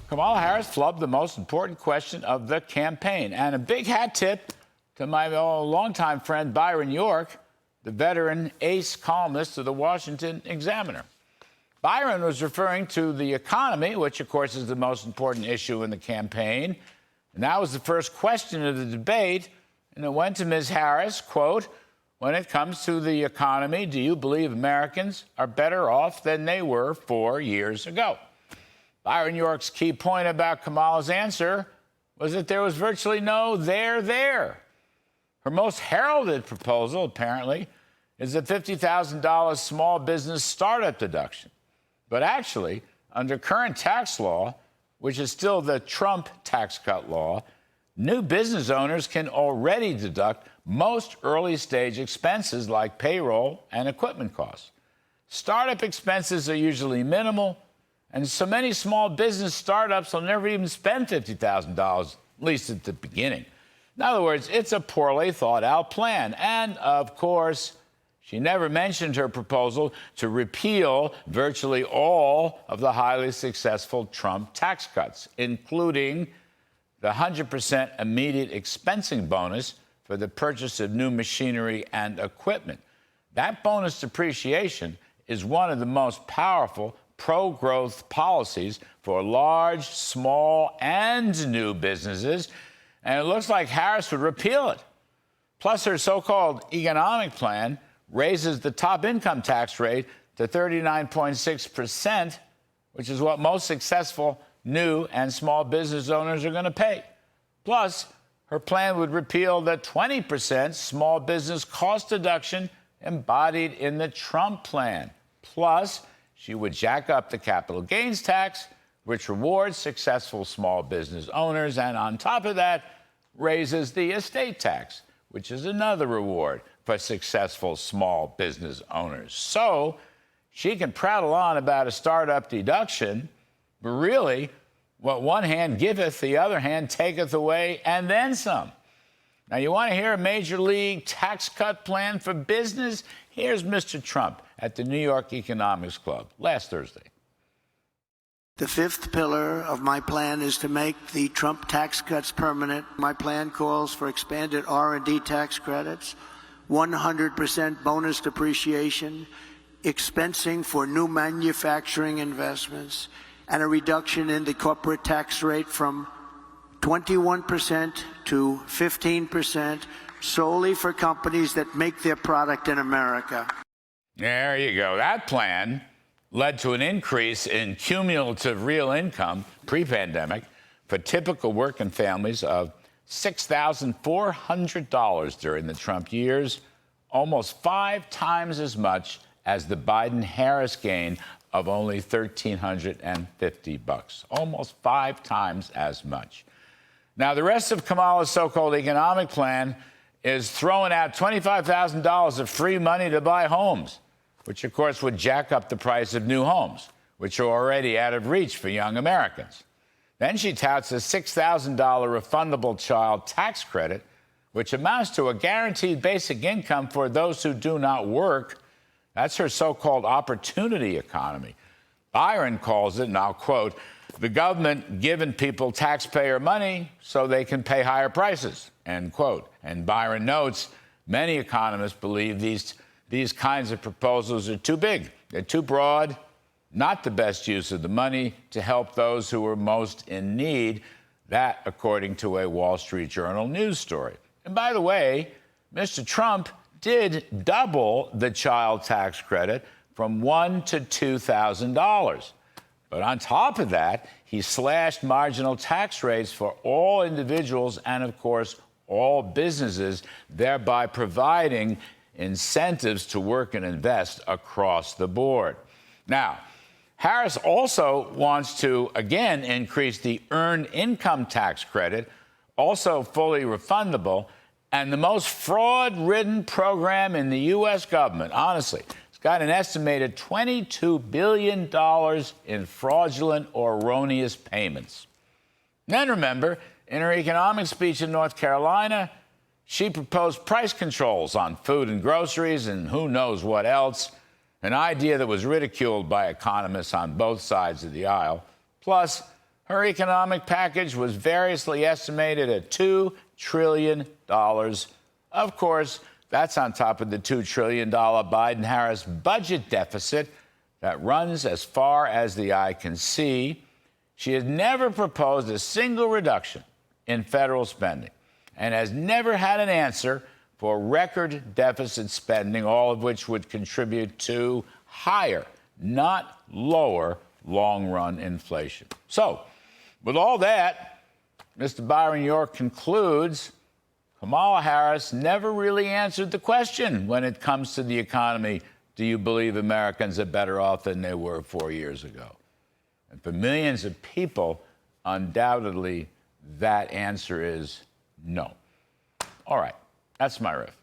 Kamala Harris flubbed the most important question of the campaign. And a big hat tip to my longtime friend Byron York, the veteran ace columnist of the Washington Examiner. Byron was referring to the economy, which, of course, is the most important issue in the campaign. And that was the first question of the debate. And it went to Ms. Harris, quote, "When it comes to the economy, do you believe Americans are better off than they were 4 years ago?" Byron York's key point about Kamala's answer was that there was virtually no there there. Her most heralded proposal, apparently, is a $50,000 small business startup deduction. But actually, under current tax law, which is still the Trump tax cut law, new business owners can already deduct most early-stage expenses like payroll and equipment costs. Startup expenses are usually minimal, and so many small business startups will never even spend $50,000, at least at the beginning. In other words, it's a poorly thought-out plan. And, of course, she never mentioned her proposal to repeal virtually all of the highly successful Trump tax cuts, including the 100% immediate expensing bonus for the purchase of new machinery and equipment. That bonus depreciation is one of the most powerful pro-growth policies for large, small, and new businesses, and it looks like Harris would repeal it. Plus, her so-called economic plan raises the top income tax rate to 39.6%, which is what most successful new and small business owners are going to pay. Plus, her plan would repeal the 20% small business cost deduction embodied in the Trump plan. Plus, she would jack up the capital gains tax, which rewards successful small business owners, and on top of that, raises the estate tax, which is another reward for successful small business owners. So she can prattle on about a startup deduction, but really, what one hand giveth, the other hand taketh away, and then some. Now, you want to hear a major league tax cut plan for business? Here's Mr. Trump at the New York Economics Club last Thursday. The fifth pillar of my plan is to make the Trump tax cuts permanent. My plan calls for expanded R&D tax credits, 100% bonus depreciation, expensing for new manufacturing investments, and a reduction in the corporate tax rate from 21% to 15% solely for companies that make their product in America. There you go. That plan led to an increase in cumulative real income pre-pandemic for typical working families of $6,400 during the Trump years, almost 5 times as much as the Biden-Harris gain of only $1,350. Almost 5 times as much. Now, the rest of Kamala's so-called economic plan is throwing out $25,000 of free money to buy homes, which, of course, would jack up the price of new homes, which are already out of reach for young Americans. Then she touts a $6,000 refundable child tax credit, which amounts to a guaranteed basic income for those who do not work. That's her so-called opportunity economy. Byron calls it, and I'll quote, "the government giving people taxpayer money so they can pay higher prices," end quote. And Byron notes, many economists believe these kinds of proposals are too big, they're too broad, not the best use of the money to help those who are most in need. That, according to a Wall Street Journal news story. And by the way, Mr. Trump did double the child tax credit from $1,000 to $2,000. But on top of that, he slashed marginal tax rates for all individuals and, of course, all businesses, thereby providing incentives to work and invest across the board. Now, Harris also wants to, again, increase the earned income tax credit, also fully refundable, and the most fraud-ridden program in the U.S. government, honestly. It's got an estimated $22 billion in fraudulent or erroneous payments. Then remember, in her economic speech in North Carolina, she proposed price controls on food and groceries and who knows what else, an idea that was ridiculed by economists on both sides of the aisle. Plus, Her economic package was variously estimated at $2 trillion. Of course, that's on top of the $2 trillion Biden-Harris budget deficit that runs as far as the eye can see. She has never proposed a single reduction in federal spending and has never had an answer for record deficit spending, all of which would contribute to higher, not lower, long-run inflation. So, with all that, Mr. Byron York concludes Kamala Harris never really answered the question when it comes to the economy. Do you believe Americans are better off than they were 4 years ago? And for millions of people, undoubtedly, that answer is no. All right, that's my riff.